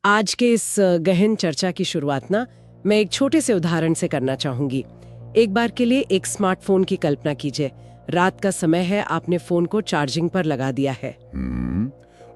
आज के इस गहन चर्चा की शुरुआत ना मैं एक छोटे से उदाहरण से करना चाहूंगी। एक बार के लिए एक स्मार्टफोन की कल्पना कीजिए। रात का समय है, आपने फोन को चार्जिंग पर लगा दिया है।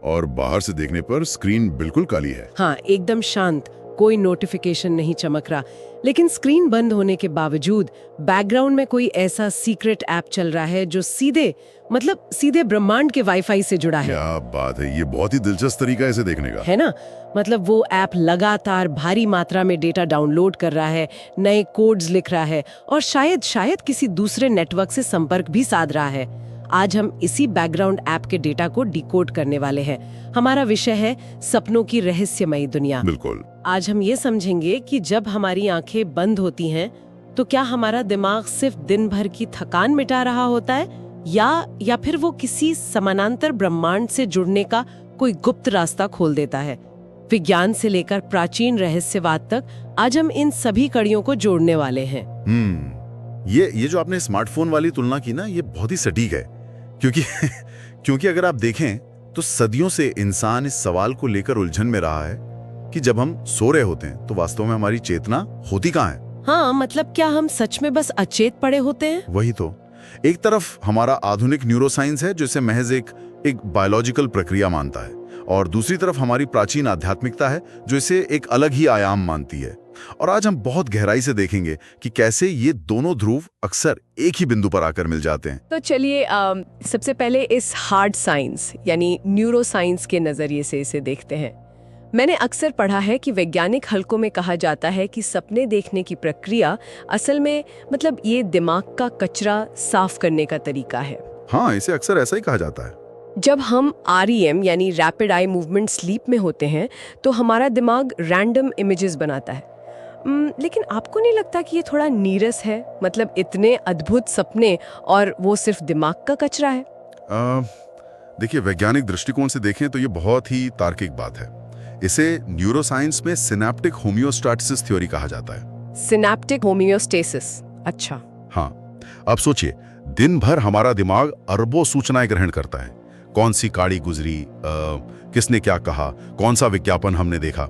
और बाहर से देखने पर स्क्रीन बिल्कुल काली है। हाँ, एकदम शांत, कोई नोटिफिकेशन नहीं चमक रहा। लेकिन स्क्रीन बंद होने के बावजूद बैकग्राउंड में कोई ऐसा सीक्रेट ऐप चल रहा है जो सीधे ब्रह्मांड के वाईफाई से जुड़ा है। क्या बात है, ये बहुत ही दिलचस्प तरीका है इसे देखने का। है ना? मतलब वो ऐप लगातार भारी मात्रा में डेटा डाउनलोड कर रहा है, नए कोड्स लिख रहा है और शायद किसी दूसरे नेटवर्क से संपर्क भी साध रहा है। आज हम इसी बैकग्राउंड ऐप के डेटा को डिकोड करने वाले हैं। हमारा विषय है सपनों की रहस्यमयी दुनिया। बिल्कुल। आज हम ये समझेंगे कि जब हमारी आंखें बंद होती हैं तो क्या हमारा दिमाग सिर्फ दिन भर की थकान मिटा रहा होता है या फिर वो किसी समानांतर ब्रह्मांड से जुड़ने का कोई गुप्त रास्ता खोल देता है। विज्ञान से लेकर प्राचीन रहस्यवाद तक आज हम इन सभी कड़ियों को जोड़ने वाले हैं। ये जो आपने स्मार्टफोन वाली तुलना की ना, ये बहुत ही सटीक है क्योंकि अगर आप देखें तो सदियों से इंसान इस सवाल को लेकर उलझन में रहा है कि जब हम सो रहे होते हैं तो वास्तव में हमारी चेतना होती कहाँ है। हाँ, मतलब क्या हम सच में बस अचेत पड़े होते हैं? वही तो। एक तरफ हमारा आधुनिक न्यूरोसाइंस है जो इसे महज एक बायोलॉजिकल प्रक्रिया मानता है, और दूसरी तरफ हमारी प्राचीन आध्यात्मिकता है जो इसे एक अलग ही आयाम मानती है। और आज हम बहुत गहराई से देखेंगे कि कैसे ये दोनों ध्रुव अक्सर एक ही बिंदु पर आकर मिल जाते हैं। तो चलिए सबसे पहले इस हार्ड साइंस यानी न्यूरो साइंस के नजरिए से इसे देखते हैं। मैंने अक्सर पढ़ा है कि वैज्ञानिक हलकों में कहा जाता है कि सपने देखने की प्रक्रिया असल में मतलब ये दिमाग का कचरा साफ करने का तरीका है। हाँ, इसे अक्सर ऐसा ही कहा जाता है। जब हम REM यानी रैपिड आई मूवमेंट स्लीप में होते हैं तो हमारा दिमाग रैंडम इमेजेस बनाता है। लेकिन आपको नहीं लगता कि ये थोड़ा नीरस है? मतलब इतने अद्भुत सपने और वो सिर्फ दिमाग का कचरा है? देखिए, वैज्ञानिक दृष्टिकोण से देखें तो ये बहुत ही तार्किक बात है। इसे न्यूरोसाइंस में सिनेप्टिक होमियोस्टैसिस थ्योरी कहा जाता है। सिनेप्टिक होमियोस्टेसिस, अच्छा। हाँ, अब सोचिए, दिन भर हमारा दिमाग अरबों सूचनाएं ग्रहण करता है। कौन सी गाड़ी गुजरी, किसने क्या कहा, कौन सा विज्ञापन हमने देखा।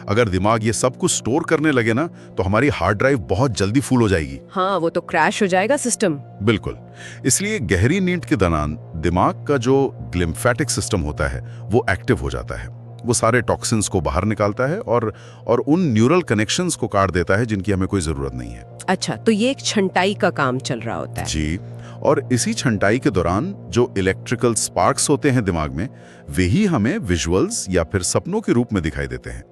अगर दिमाग ये सब कुछ स्टोर करने लगे ना तो हमारी हार्ड ड्राइव बहुत जल्दी फुल हो जाएगी। हाँ, वो तो क्रैश हो जाएगा सिस्टम। बिल्कुल। इसलिए गहरी नींद के दौरान दिमाग का जो ग्लिम्फेटिक सिस्टम होता है वो एक्टिव हो जाता है। वो सारे टॉक्सिन्स को बाहर निकालता है और उन न्यूरल कनेक्शंस को काट देता है जिनकी हमें कोई जरूरत नहीं है। अच्छा, तो ये एक छंटाई का काम चल रहा होता है। जी, और इसी छंटाई के दौरान जो इलेक्ट्रिकल स्पार्क्स होते हैं दिमाग में, वही हमें विजुअल्स या फिर सपनों के रूप में दिखाई देते हैं।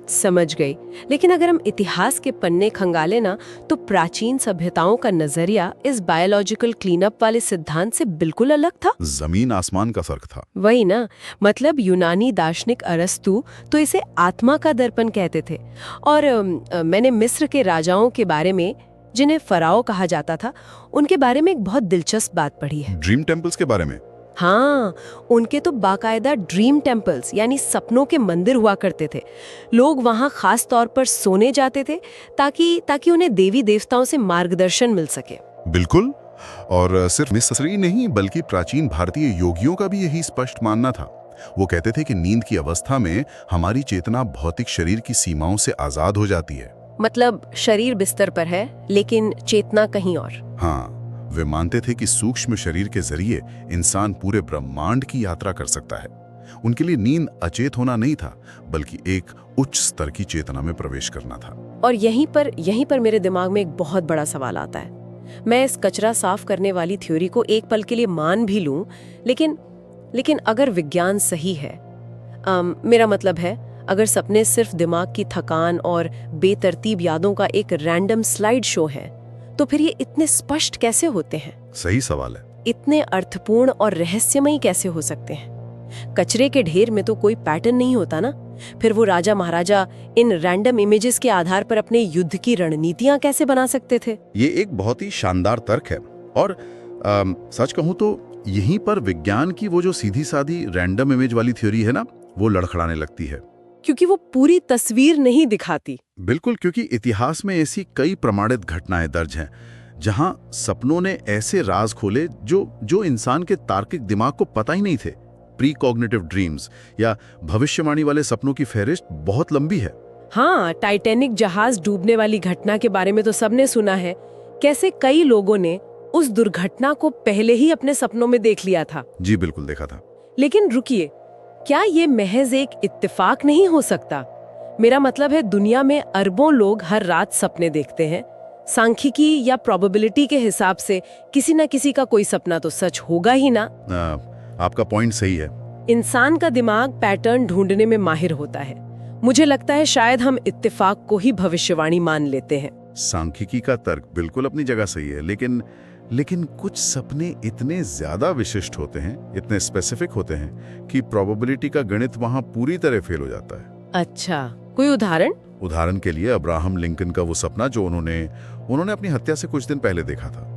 समझ गई। लेकिन अगर हम इतिहास के पन्ने खंगाले ना तो प्राचीन सभ्यताओं का नजरिया इस बायोलॉजिकल क्लीनअप वाले सिद्धांत से बिल्कुल अलग था। जमीन आसमान का फर्क था। वही ना, मतलब यूनानी दार्शनिक अरस्तु तो इसे आत्मा का दर्पण कहते थे। और मैंने मिस्र के राजाओं के बारे में, जिन्हें फराओ कहा जाता था, उनके बारे में एक बहुत दिलचस्प बात पढ़ी है। ड्रीम टेम्पल्स के बारे में? हाँ, उनके तो बाकायदा ड्रीम टेम्पल्स यानी सपनों के मंदिर हुआ करते थे। लोग वहाँ खास तौर पर सोने जाते थे ताकि उन्हें देवी देवताओं से मार्गदर्शन मिल सके। बिल्कुल। और सिर्फ मिस्री नहीं बल्कि प्राचीन भारतीय योगियों का भी यही स्पष्ट मानना था। वो कहते थे कि नींद की अवस्था में हमारी चेतना भौतिक शरीर की सीमाओं से आजाद हो जाती है। मतलब शरीर बिस्तर पर है लेकिन चेतना कहीं और। हाँ, वे मानते थे कि सूक्ष्म शरीर के जरिए इंसान पूरे ब्रह्मांड की यात्रा कर सकता है। उनके लिए नींद अचेत होना नहीं था बल्कि एक उच्च स्तर की चेतना में प्रवेश करना था। और यहीं पर मेरे दिमाग में एक बहुत बड़ा सवाल आता है। मैं इस कचरा साफ करने वाली थ्योरी को एक पल के लिए मान भी लूं, लेकिन अगर विज्ञान सही है, मेरा मतलब है अगर सपने सिर्फ दिमाग की थकान और बेतरतीब यादों का एक रैंडम स्लाइड शो है, तो फिर ये इतने स्पष्ट कैसे होते हैं? सही सवाल है। इतने अर्थपूर्ण और रहस्यमयी कैसे हो सकते हैं? कचरे के ढेर में तो कोई पैटर्न नहीं होता ना। फिर वो राजा महाराजा इन रैंडम इमेजेस के आधार पर अपने युद्ध की रणनीतियां कैसे बना सकते थे? ये एक बहुत ही शानदार तर्क है। और सच कहूं तो यहीं पर विज्ञान की वो जो सीधी सादी रैंडम इमेज वाली थ्योरी है ना, वो लड़खड़ाने लगती है। क्योंकि वो पूरी तस्वीर नहीं दिखाती। बिल्कुल, क्योंकि इतिहास में ऐसी कई प्रमाणित घटनाएं दर्ज हैं जहां सपनों ने ऐसे राज खोले जो इंसान के तार्किक दिमाग को पता ही नहीं थे। प्री कॉग्निटिव ड्रीम्स या भविष्यवाणी वाले सपनों की फहरिस्त बहुत लंबी है। हाँ, टाइटैनिक जहाज डूबने वाली घटना के बारे में तो सबने सुना है। कैसे कई लोगों ने उस दुर्घटना को पहले ही अपने सपनों में देख लिया था। जी बिल्कुल, देखा था। लेकिन रुकिए, क्या ये महज एक इत्तेफाक नहीं हो सकता? मेरा मतलब है, दुनिया में अरबों लोग हर रात सपने देखते हैं। सांख्यिकी या प्रोबेबिलिटी के हिसाब से किसी न किसी का कोई सपना तो सच होगा ही ना। आपका पॉइंट सही है। इंसान का दिमाग पैटर्न ढूंढने में माहिर होता है। मुझे लगता है शायद हम इत्तेफाक को ही भविष्यवाणी मान लेते हैं। सांख्यिकी का तर्क बिल्कुल अपनी जगह सही है, लेकिन कुछ सपने इतने ज्यादा विशिष्ट होते हैं, इतने स्पेसिफिक होते हैं कि प्रोबेबिलिटी का गणित वहां पूरी तरह फेल हो जाता है। अच्छा, कोई उदाहरण? उदाहरण के लिए अब्राहम लिंकन का वो सपना जो उन्होंने अपनी हत्या से कुछ दिन पहले देखा था।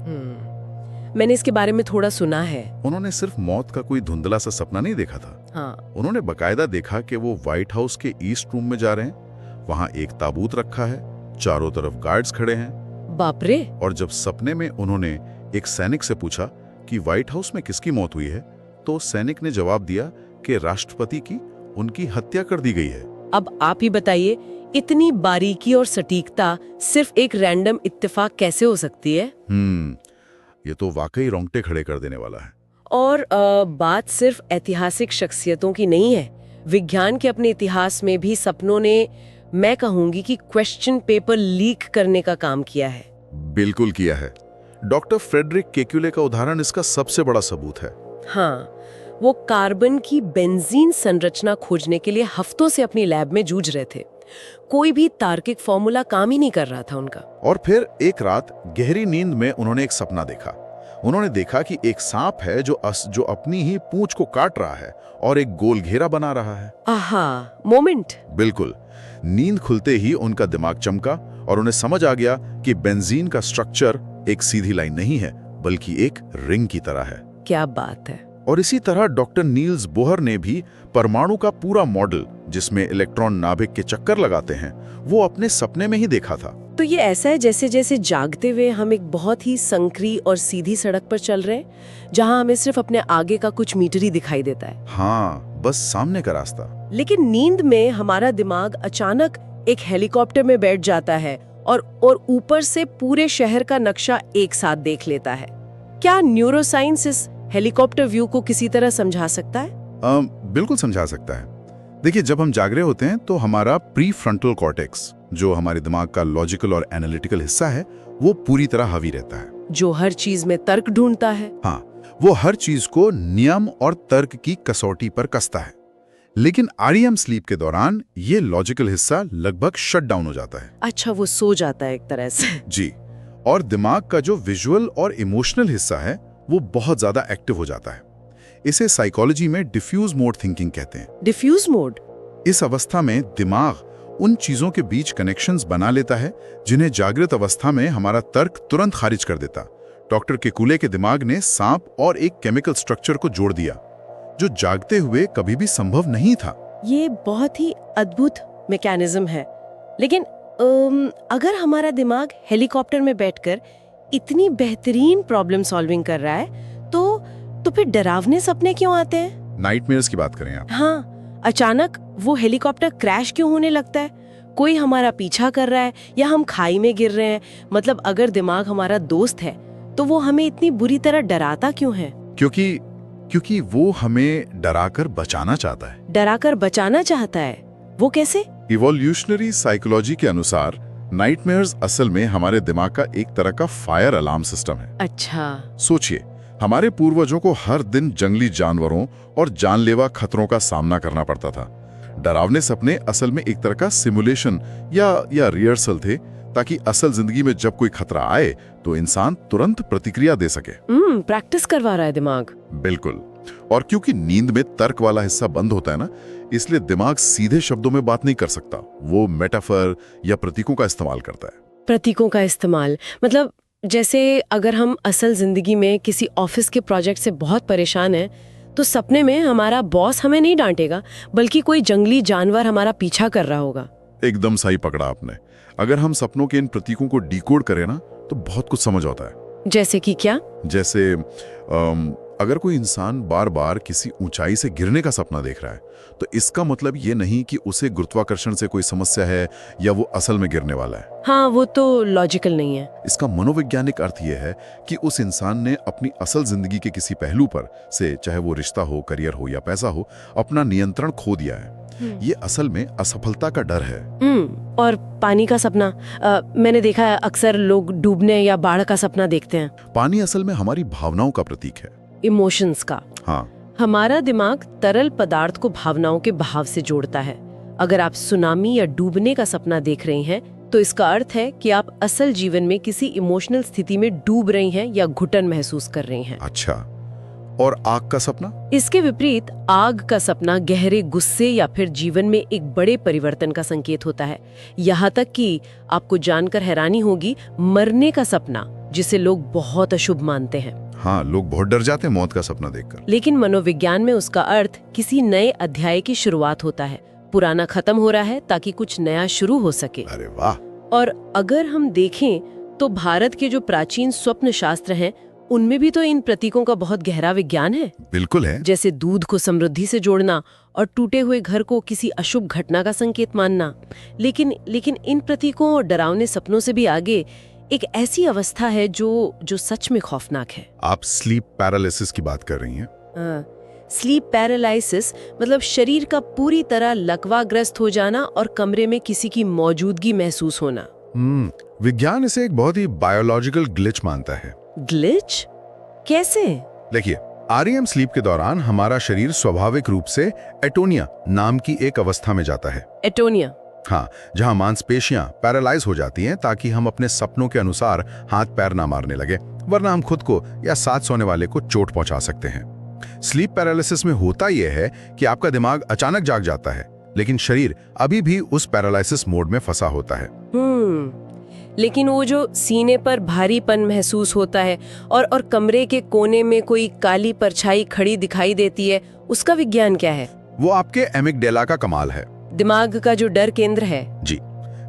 मैंने इसके बारे में थोड़ा सुना है। उन्होंने सिर्फ मौत का कोई धुंधला सा सपना नहीं देखा था। हाँ। उन्होंने बकायदा देखा कि वो व्हाइट हाउस के ईस्ट रूम में जा रहे हैं। वहां एक ताबूत रखा है, चारों तरफ गार्ड्स खड़े हैं। बाप रे। और जब सपने में उन्होंने एक सैनिक से पूछा कि व्हाइट हाउस में किसकी मौत हुई है, तो सैनिक ने जवाब दिया कि राष्ट्रपति की, उनकी हत्या कर दी गई है। अब आप ही बताइए, इतनी बारीकी और सटीकता सिर्फ एक रैंडम इत्तेफाक कैसे हो सकती है? ये तो वाकई रोंगटे खड़े कर देने वाला है। और बात सिर्फ ऐतिहासिक शख्सियतों की नहीं है। विज्ञान के अपने इतिहास में भी सपनों ने, मैं कहूंगी कि क्वेश्चन पेपर लीक करने का काम किया है। बिल्कुल किया है। डॉक्टर फ्रेडरिक केक्युले का उदाहरण इसका सबसे बड़ा सबूत है। हाँ, वो कार्बन की बेंजीन संरचना खोजने के लिए हफ्तों से अपनी लैब में जूझ रहे थे। कोई भी तार्किक फॉर्मूला काम ही नहीं कर रहा था उनका। और फिर एक रात गहरी नींद में उन्होंने एक सपना देखा। उन्होंने देखा कि एक सांप है जो अपनी ही पूंछ को काट रहा है और एक गोल घेरा बना रहा है। आहा, मोमेंट। बिल्कुल। नींद खुलते ही उनका दिमाग चमका और उन्हें समझ आ गया कि बेंजीन का स्ट्रक्चर एक सीधी लाइन नहीं है, बल्कि एक रिंग की तरह है। क्या बात है। और इसी तरह डॉक्टर नील्स बोहर ने भी परमाणु का पूरा मॉडल, जिसमें इलेक्ट्रॉन नाभिक के चक्कर लगाते हैं, वो अपने सपने में ही देखा था। तो ये ऐसा है जैसे जैसे जागते हुए हम एक बहुत ही संकरी और सीधी सड़क पर चल रहे हैं, जहां हमें सिर्फ अपने आगे का कुछ मीटर ही दिखाई देता है। हाँ, बस सामने का रास्ता। लेकिन नींद में हमारा दिमाग अचानक एक हेलीकॉप्टर में बैठ जाता है और ऊपर से पूरे शहर का नक्शा एक साथ देख लेता है। क्या न्यूरोसाइंस इस हेलीकॉप्टर व्यू को किसी तरह समझा सकता है? बिल्कुल समझा सकता है। देखिए, जब हम जाग रहे होते हैं तो हमारा प्री फ्रंटल कॉर्टेक्स, जो हमारे दिमाग का लॉजिकल और एनालिटिकल हिस्सा है, वो पूरी तरह हावी रहता है, जो हर चीज में तर्क ढूंढता है। हाँ, वो हर चीज को नियम और तर्क की कसौटी पर कसता है। लेकिन REM स्लीप के दौरान ये लॉजिकल हिस्सा लगभग शट डाउन हो जाता है। अच्छा, वो सो जाता है एक तरह से। जी। और दिमाग का जो विजुअल और इमोशनल हिस्सा है, वो बहुत ज्यादा एक्टिव हो जाता है। इसे साइकोलॉजी में डिफ्यूज मोड थिंकिंग कहते हैं। Diffuse mode? इस अवस्था में दिमाग उन चीजों के बीच कनेक्शंस बना लेता है जिन्हें जागृत अवस्था में हमारा तर्क तुरंत खारिज कर देता। डॉक्टर केकुले के दिमाग ने सांप और एक केमिकल स्ट्रक्चर को जोड़ दिया, जो जागते हुए कभी भी संभव नहीं था। ये बहुत ही अद्भुत मैकेनिज्म है। लेकिन अगर हमारा दिमाग हेलीकॉप्टर में बैठकर इतनी बेहतरीन प्रॉब्लम सॉल्विंग कर रहा है, तो फिर डरावने सपने क्यों आते हैं? नाइटमेयर्स की बात करें आप? हाँ, अचानक वो हेलीकॉप्टर क्रैश क्यों होने लगता है? कोई हमारा पीछा कर रहा है या हम खाई में गिर रहे हैं? मतलब अगर दिमाग हमारा दोस्त है तो वो हमें इतनी बुरी तरह डराता क्यों है? क्योंकि वो हमें डराकर बचाना चाहता है। डराकर बचाना चाहता है? वो कैसे? इवोल्यूशनरी साइकोलॉजी के अनुसार नाइटमेयर्स असल में हमारे दिमाग का एक तरह का फायर अलार्म सिस्टम है। अच्छा। सोचिए, हमारे पूर्वजों को हर दिन जंगली जानवरों और जानलेवा खतरों का सामना करना पड़ता था। डरावने सपने असल में एक तरह का सिमुलेशन या रिहर्सल थे, ताकि असल जिंदगी में जब कोई खतरा आए तो इंसान तुरंत प्रतिक्रिया दे सके। प्रैक्टिस करवा रहा है दिमाग। बिल्कुल। और क्योंकि नींद में तर्क वाला हिस्सा बंद होता है ना, इसलिए दिमाग सीधे शब्दों में बात नहीं कर सकता। वो मेटाफर या प्रतीकों का इस्तेमाल करता है। प्रतीकों का इस्तेमाल मतलब जैसे अगर हम असल जिंदगी में किसी ऑफिस के प्रोजेक्ट से बहुत परेशान हैं, तो सपने में हमारा बॉस हमें नहीं डांटेगा, बल्कि कोई जंगली जानवर हमारा पीछा कर रहा होगा। एकदम सही पकड़ा आपने। अगर हम सपनों के इन प्रतीकों को डिकोड करें ना, तो बहुत कुछ समझ आता है। जैसे कि क्या? जैसे अगर कोई इंसान बार बार किसी ऊंचाई से गिरने का सपना देख रहा है तो इसका मतलब ये नहीं कि उसे गुरुत्वाकर्षण से कोई समस्या है या वो असल में गिरने वाला है। हाँ, वो तो लॉजिकल नहीं है। इसका मनोवैज्ञानिक अर्थ यह है कि उस इंसान ने अपनी असल जिंदगी के किसी पहलू पर से, चाहे वो रिश्ता हो, करियर हो या पैसा हो, अपना नियंत्रण खो दिया है। ये असल में असफलता का डर है। और पानी का सपना, मैंने देखा है अक्सर लोग डूबने या बाढ़ का सपना देखते हैं। पानी असल में हमारी भावनाओं का प्रतीक है, इमोशंस का। हाँ, हमारा दिमाग तरल पदार्थ को भावनाओं के बहाव से जोड़ता है। अगर आप सुनामी या डूबने का सपना देख रहे हैं तो इसका अर्थ है कि आप असल जीवन में किसी इमोशनल स्थिति में डूब रही हैं या घुटन महसूस कर रही हैं। अच्छा, और आग का सपना? इसके विपरीत आग का सपना गहरे गुस्से या फिर जीवन में एक बड़े परिवर्तन का संकेत होता है। यहाँ तक कि आपको जानकर हैरानी होगी, मरने का सपना, जिसे लोग बहुत अशुभ मानते हैं। हाँ, लोग बहुत डर जाते हैं मौत का सपना देखकर। लेकिन मनोविज्ञान में उसका अर्थ किसी नए अध्याय की शुरुआत होता है। पुराना खत्म हो रहा है ताकि कुछ नया शुरू हो सके। अरे वाह! और अगर हम देखें तो भारत के जो प्राचीन स्वप्न शास्त्र हैं, उनमें भी तो इन प्रतीकों का बहुत गहरा विज्ञान है। बिल्कुल है। जैसे दूध को समृद्धि से जोड़ना और टूटे हुए घर को किसी अशुभ घटना का संकेत मानना। लेकिन इन प्रतीकों और डरावने सपनों से भी आगे एक ऐसी अवस्था है जो सच में खौफनाक है। आप स्लीप पैरालिसिस की बात कर रही हैं? स्लीप पैरालिसिस मतलब शरीर का पूरी तरह लकवाग्रस्त हो जाना और कमरे में किसी की मौजूदगी महसूस होना। विज्ञान इसे एक बहुत ही बायोलॉजिकल ग्लिच मानता है। ग्लिच? कैसे? देखिए, REM स्लीप के दौरान हमारा शरीर स्वाभाविक रूप से एटोनिया नाम की एक अवस्था में जाता है। एटोनिया? हाँ, जहां मांसपेशियां पैरालाइज हो जाती हैं ताकि हम अपने सपनों के अनुसार हाथ पैर ना मारने लगे, वरना हम खुद को या साथ सोने वाले को चोट पहुंचा सकते हैं। स्लीप पैरालिसिस में होता यह है कि आपका दिमाग अचानक जाग जाता है, लेकिन शरीर अभी भी उस पैरालिसिस मोड में फंसा होता है। लेकिन वो जो सीने पर भारीपन महसूस होता है और कमरे के कोने में कोई काली परछाई खड़ी दिखाई देती है, उसका विज्ञान क्या है? वो आपके एमिगडेला का कमाल है, दिमाग का जो डर केंद्र है। जी,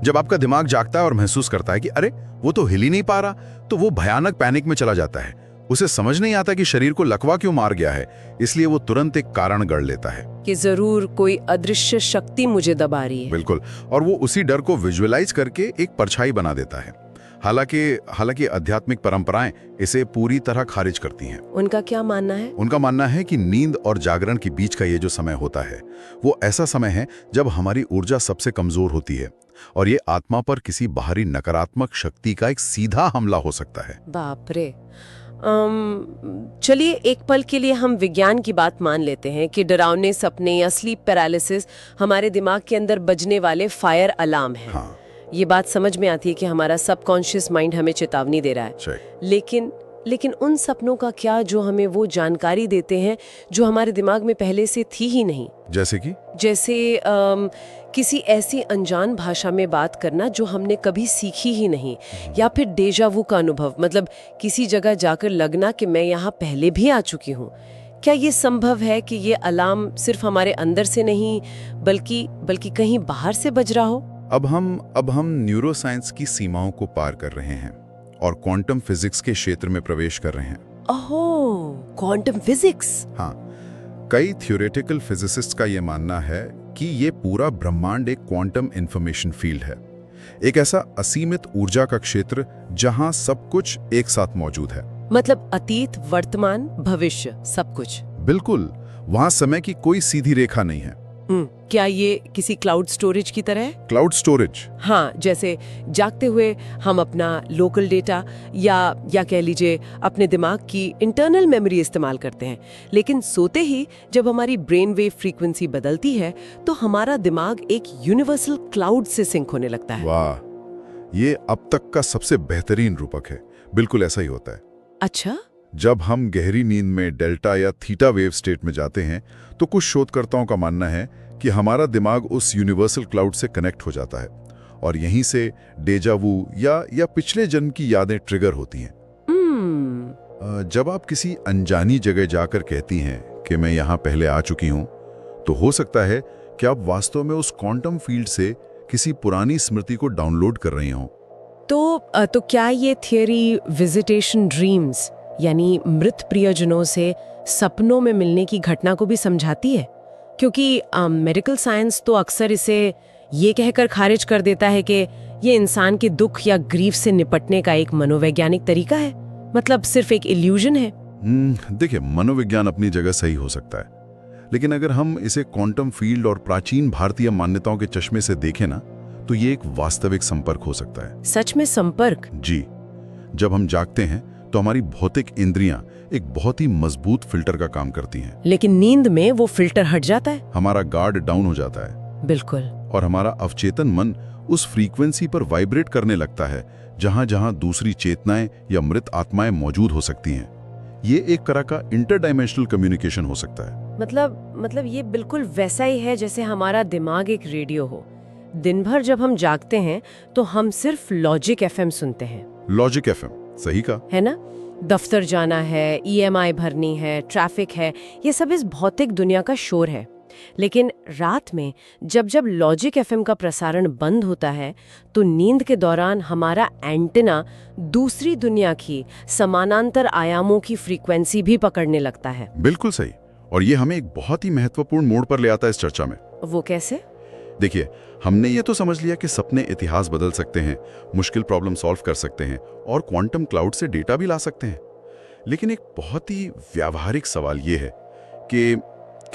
जब आपका दिमाग जागता है और महसूस करता है कि अरे वो तो हिल ही नहीं पा रहा, तो वो भयानक पैनिक में चला जाता है। उसे समझ नहीं आता कि शरीर को लकवा क्यों मार गया है, इसलिए वो तुरंत एक कारण गढ़ लेता है कि जरूर कोई अदृश्य शक्ति मुझे दबा रही है। बिल्कुल, और वो उसी डर को विजुअलाइज करके एक परछाई बना देता है। हालांकि आध्यात्मिक परंपराएं इसे पूरी तरह खारिज करती हैं। उनका क्या मानना है? उनका मानना है कि नींद और जागरण के बीच का ये जो समय होता है, वो ऐसा समय है जब हमारी ऊर्जा सबसे कमजोर होती है और ये आत्मा पर किसी बाहरी नकारात्मक शक्ति का एक सीधा हमला हो सकता है। बाप रे। चलिए एक पल के लिए हम विज्ञान की बात मान लेते हैं कि डरावने सपने या स्लीप पैरालिसिस हमारे दिमाग के अंदर बजने वाले फायर अलार्म हैं। हाँ। ये बात समझ में आती है कि हमारा सबकॉन्शियस माइंड हमें चेतावनी दे रहा है। लेकिन उन सपनों का क्या जो हमें वो जानकारी देते हैं जो हमारे दिमाग में पहले से थी ही नहीं? जैसे किसी ऐसी अनजान भाषा में बात करना जो हमने कभी सीखी ही नहीं, या फिर डेजा वू का अनुभव, मतलब किसी जगह जाकर लगना कि मैं यहाँ पहले भी आ चुकी हूँ। क्या ये संभव है कि ये अलार्म सिर्फ हमारे अंदर से नहीं बल्कि कहीं बाहर से बज रहा हो? अब हम न्यूरोसाइंस की सीमाओं को पार कर रहे हैं और क्वांटम फिजिक्स के क्षेत्र में प्रवेश कर रहे हैं। ओह, क्वांटम फिजिक्स। हाँ, कई थ्योरेटिकल फिजिसिस्ट का यह मानना है कि ये पूरा ब्रह्मांड एक क्वांटम इंफॉर्मेशन फील्ड है, एक ऐसा असीमित ऊर्जा का क्षेत्र जहां सब कुछ एक साथ मौजूद है। मतलब अतीत, वर्तमान, भविष्य, सब कुछ। बिल्कुल, वहां समय की कोई सीधी रेखा नहीं है। क्या ये किसी क्लाउड स्टोरेज की तरह है? Cloud storage? हाँ, जैसे जागते हुए हम अपना लोकल डेटा या कह लीजिए अपने दिमाग की इंटरनल मेमोरी इस्तेमाल करते हैं, लेकिन सोते ही जब हमारी ब्रेन वेव फ्रीक्वेंसी बदलती है तो हमारा दिमाग एक यूनिवर्सल क्लाउड से सिंक होने लगता है। वाह, ये अब तक का सबसे बेहतरीन रूपक है। बिल्कुल ऐसा ही होता है। अच्छा? जब हम गहरी नींद में डेल्टा या थीटा वेव स्टेट में जाते हैं तो कुछ शोधकर्ताओं का मानना है कि हमारा दिमाग उस यूनिवर्सल क्लाउड से कनेक्ट हो जाता है और यहीं से डेजा वू या पिछले जन्म की यादें ट्रिगर होती हैं। जब आप किसी अनजानी जगह जाकर कहती हैं कि मैं यहाँ पहले आ चुकी हूँ, तो हो सकता है कि आप वास्तव में उस क्वांटम फील्ड से किसी पुरानी स्मृति को डाउनलोड कर रही हों। तो क्या ये थियरी विजिटेशन ड्रीम्स यानी मृत प्रियजनों से सपनों में मिलने की घटना को भी समझाती है? क्योंकि मेडिकल साइंस तो अक्सर इसे ये कहकर खारिज कर देता है कि ये इंसान के दुख या ग्रीफ से निपटने का एक मनोवैज्ञानिक तरीका है, मतलब सिर्फ एक इल्यूजन है। देखिए, मनोविज्ञान अपनी जगह सही हो सकता है, लेकिन अगर हम इसे क्वांटम फील्ड और प्राचीन भारतीय मान्यताओं के चश्मे से देखें ना, तो ये एक वास्तविक संपर्क हो सकता है। सच में संपर्क? जी, जब हम जागते हैं तो हमारी भौतिक इंद्रियां एक बहुत ही मजबूत फिल्टर का काम करती हैं। लेकिन नींद में वो फिल्टर हट जाता है। हमारा गार्ड डाउन हो जाता है। बिल्कुल। और हमारा अवचेतन मन उस फ्रीक्वेंसी पर वाइब्रेट करने लगता है जहां जहां दूसरी चेतनाएं या मृत आत्माएं मौजूद हो सकती हैं। ये एक तरह का इंटरडाइमेंशनल कम्युनिकेशन हो सकता है। मतलब ये बिल्कुल वैसा ही है जैसे हमारा दिमाग एक रेडियो हो। दिन भर जब हम जागते हैं तो हम सिर्फ लॉजिक एफएम सुनते हैं। लॉजिक एफएम, सही कहा। है ना? दफ्तर जाना है, ईएमआई भरनी है, ट्रैफिक है, ये सब इस भौतिक दुनिया का शोर है। लेकिन रात में जब जब लॉजिक एफएम का प्रसारण बंद होता है तो नींद के दौरान हमारा एंटेना दूसरी दुनिया की समानांतर आयामों की फ्रीक्वेंसी भी पकड़ने लगता है। बिल्कुल सही। और ये हमें एक बहुत ही महत्वपूर्ण मोड़ पर ले आता है इस चर्चा में। वो कैसे? देखिए, हमने ये तो समझ लिया कि सपने इतिहास बदल सकते हैं, मुश्किल प्रॉब्लम सॉल्व कर सकते हैं और क्वांटम क्लाउड से डेटा भी ला सकते हैं। लेकिन एक बहुत ही व्यावहारिक सवाल ये है कि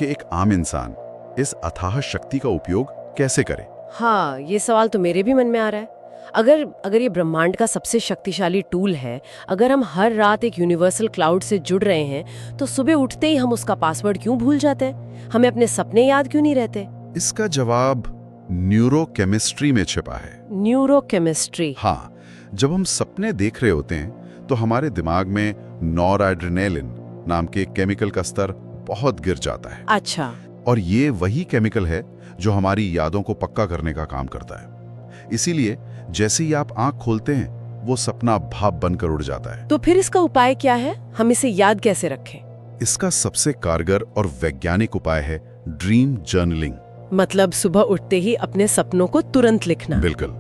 एक आम इंसान इस अथाह शक्ति का उपयोग कैसे करे। हाँ, ये सवाल तो मेरे भी मन में आ रहा है। अगर ये ब्रह्मांड का सबसे शक्तिशाली टूल है, अगर हम हर रात एक यूनिवर्सल क्लाउड से जुड़ रहे हैं, तो सुबह उठते ही हम उसका पासवर्ड क्यों भूल जाते हैं? हमें अपने सपने याद क्यों नहीं रहते? इसका जवाब न्यूरोकेमिस्ट्री में छिपा है। न्यूरोकेमिस्ट्री? हाँ, जब हम सपने देख रहे होते हैं तो हमारे दिमाग में नॉरएड्रेनालिन नाम के केमिकल का स्तर बहुत गिर जाता है। अच्छा। और ये वही केमिकल है जो हमारी यादों को पक्का करने का काम करता है। इसीलिए जैसे ही आप आंख खोलते हैं वो सपना भाप बनकर उड़ जाता है। तो फिर इसका उपाय क्या है? हम इसे याद कैसे रखें? इसका सबसे कारगर और वैज्ञानिक उपाय है ड्रीम जर्नलिंग। मतलब सुबह उठते ही अपने सपनों को तुरंत लिखना? बिल्कुल।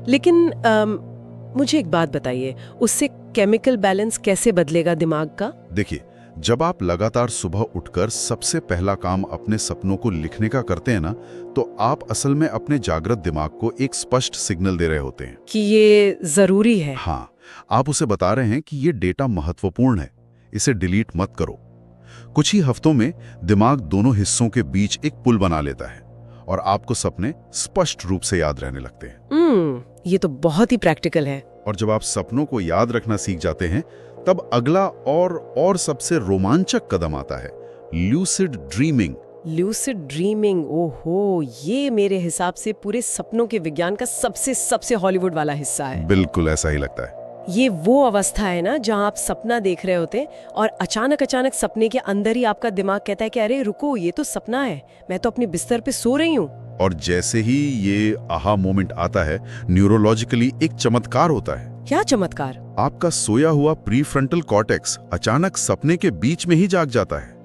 लेकिन मुझे एक बात बताइए, उससे केमिकल बैलेंस कैसे बदलेगा दिमाग का? देखिए, जब आप लगातार सुबह उठकर सबसे पहला काम अपने सपनों को लिखने का करते हैं ना, तो आप असल में अपने जागृत दिमाग को एक स्पष्ट सिग्नल दे रहे होते हैं कि ये जरूरी है। हाँ, आप उसे बता रहे हैं कि ये डेटा महत्वपूर्ण है, इसे डिलीट मत करो। कुछ ही हफ्तों में दिमाग दोनों हिस्सों के बीच एक पुल बना लेता है और आपको सपने स्पष्ट रूप से याद रहने लगते हैं। ये तो बहुत ही प्रैक्टिकल है। और जब आप सपनों को याद रखना सीख जाते हैं, तब अगला और सबसे रोमांचक कदम आता है, ल्यूसिड ड्रीमिंग। ल्यूसिड ड्रीमिंग, ओहो, ये मेरे हिसाब से पूरे सपनों के विज्ञान का सबसे हॉलीवुड वाला हिस्सा है। बिल्कुल ऐसा ही लगता है। ये वो अवस्था है ना जहां आप सपना देख रहे होते हैं और अचानक सपने के अंदर ही आपका दिमाग कहता है कि अरे रुको, ये तो सपना है, मैं तो अपने बिस्तर पे सो रही हूँ। और जैसे ही ये आहा मोमेंट आता है, न्यूरोलॉजिकली एक चमत्कार होता है। क्या चमत्कार? आपका सोया हुआ प्रीफ्रंटल कॉर्टेक्स अचानक सपने के बीच में ही जाग जाता है।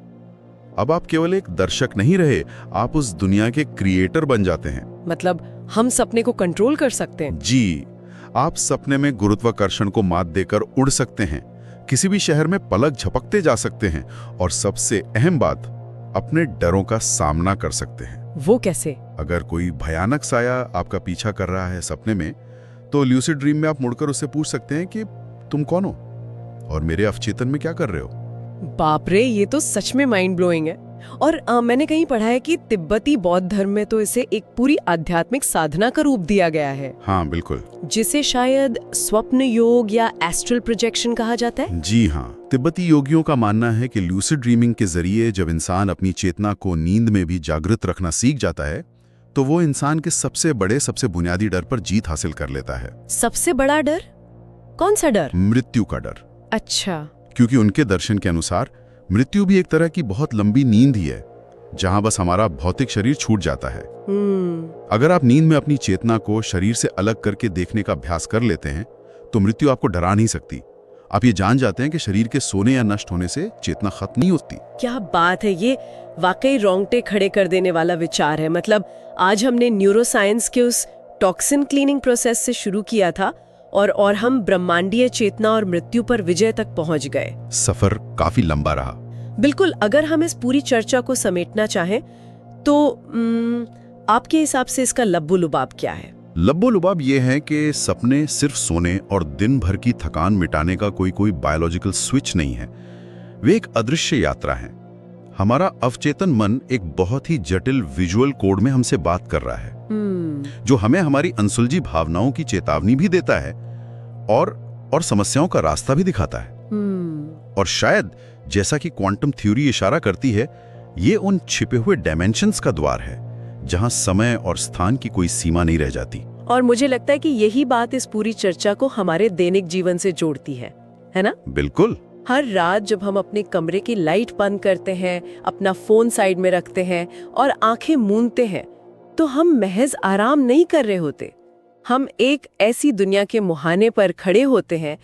अब आप केवल एक दर्शक नहीं रहे, आप उस दुनिया के क्रिएटर बन जाते हैं। मतलब हम सपने को कंट्रोल कर सकते हैं? जी, आप सपने में गुरुत्वाकर्षण को मात देकर उड़ सकते हैं, किसी भी शहर में पलक झपकते जा सकते हैं और सबसे अहम बात, अपने डरों का सामना कर सकते हैं। वो कैसे? अगर कोई भयानक साया आपका पीछा कर रहा है सपने में, तो ल्यूसिड ड्रीम में आप मुड़कर उससे पूछ सकते हैं कि तुम कौन हो और मेरे अवचेतन में क्या कर रहे हो। बाप रे, ये तो सच में माइंड ब्लोइंग है। और मैंने कहीं पढ़ा है कि तिब्बती बौद्ध धर्म में तो इसे एक पूरी आध्यात्मिक साधना का रूप दिया गया है। हाँ बिल्कुल, जिसे शायद स्वप्न योग या एस्ट्रल प्रोजेक्शन कहा जाता है। जी हाँ, तिब्बती योगियों का मानना है कि ल्यूसिड ड्रीमिंग के जरिए जब इंसान अपनी चेतना को नींद में भी जागृत रखना सीख जाता है, तो वो इंसान के सबसे बुनियादी डर पर जीत हासिल कर लेता है। सबसे बड़ा डर? कौन सा डर? मृत्यु का डर। अच्छा। क्योंकि उनके दर्शन के अनुसार मृत्यु भी एक तरह की बहुत लंबी नींद ही है, जहां बस हमारा भौतिक शरीर छूट जाता है। अगर आप नींद में अपनी चेतना को शरीर से अलग करके देखने का अभ्यास कर लेते हैं, तो मृत्यु आपको डरा नहीं सकती। आप ये जान जाते हैं कि शरीर के सोने या नष्ट होने से चेतना खत्म नहीं होती। क्या बात है, ये वाकई रोंगटे खड़े कर देने वाला विचार है। मतलब आज हमने न्यूरोसाइंस के उस टॉक्सिन क्लीनिंग प्रोसेस से शुरू किया था और हम ब्रह्मांडीय चेतना और मृत्यु पर विजय तक पहुंच गए। सफर काफी लंबा रहा। बिल्कुल। अगर हम इस पूरी चर्चा को समेटना चाहें तो आपके हिसाब से इसका लब्बो-लुबाब क्या है? लब्बो-लुबाब ये है कि सपने सिर्फ सोने और दिन भर की थकान मिटाने का कोई बायोलॉजिकल स्विच नहीं है। वे एक अदृश्य यात्रा है। हमारा अवचेतन मन एक बहुत ही जटिल विजुअल कोड में हमसे बात कर रहा है, जो हमें हमारी अनसुलझी भावनाओं की चेतावनी भी देता है और समस्याओं का रास्ता भी दिखाता है। और शायद जैसा कि क्वांटम थ्योरी इशारा करती है, ये उन छिपे हुए डायमेंशंस का द्वार है जहां समय और स्थान की कोई सीमा नहीं रह जाती। और मुझे लगता है कि यही बात इस पूरी चर्चा को हमारे दैनिक जीवन से जोड़ती है ना? बिल्कुल। हर रात जब हम अपने कमरे की लाइट बंद करते हैं, अपना फोन साइड में रखते हैं और आंखें मूंदते हैं, तो हम महज आराम नहीं कर रहे होते। हम एक ऐसी दुनिया के मुहाने पर खड़े होते हैं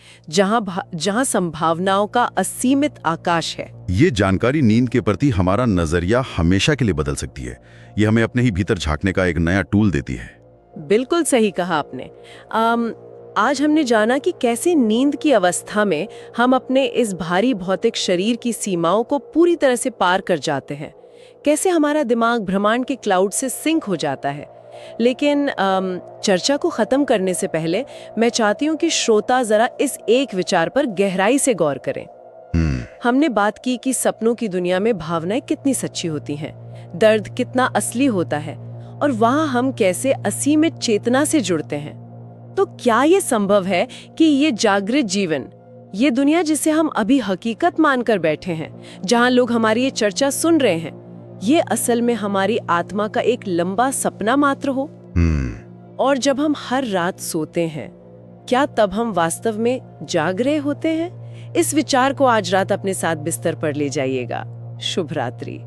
जहां संभावनाओं का असीमित आकाश है। ये जानकारी नींद के प्रति हमारा नजरिया हमेशा के लिए बदल सकती है। ये हमें अपने ही भीतर झांकने का एक नया टूल देती है। बिल्कुल सही कहा आपने। आज हमने जाना कि कैसे नींद की अवस्था में हम अपने इस भारी भौतिक शरीर की सीमाओं को पूरी तरह से पार कर जाते हैं, कैसे हमारा दिमाग ब्रह्मांड के क्लाउड से सिंक हो जाता है। लेकिन चर्चा को खत्म करने से पहले मैं चाहती हूँ कि श्रोता जरा इस एक विचार पर गहराई से गौर करें। हमने बात की कि सपनों की दुनिया में भावनाएं कितनी सच्ची होती हैं, दर्द कितना असली होता है, और वहां हम कैसे असीमित चेतना से जुड़ते हैं। तो क्या ये संभव है कि ये जागृत जीवन, ये दुनिया जिसे हम अभी हकीकत मानकर बैठे हैं, जहां लोग हमारी ये चर्चा सुन रहे हैं, ये असल में हमारी आत्मा का एक लंबा सपना मात्र हो? और जब हम हर रात सोते हैं, क्या तब हम वास्तव में जाग रहे होते हैं? इस विचार को आज रात अपने साथ बिस्तर पर ले जाइएगा। शुभ रात्रि।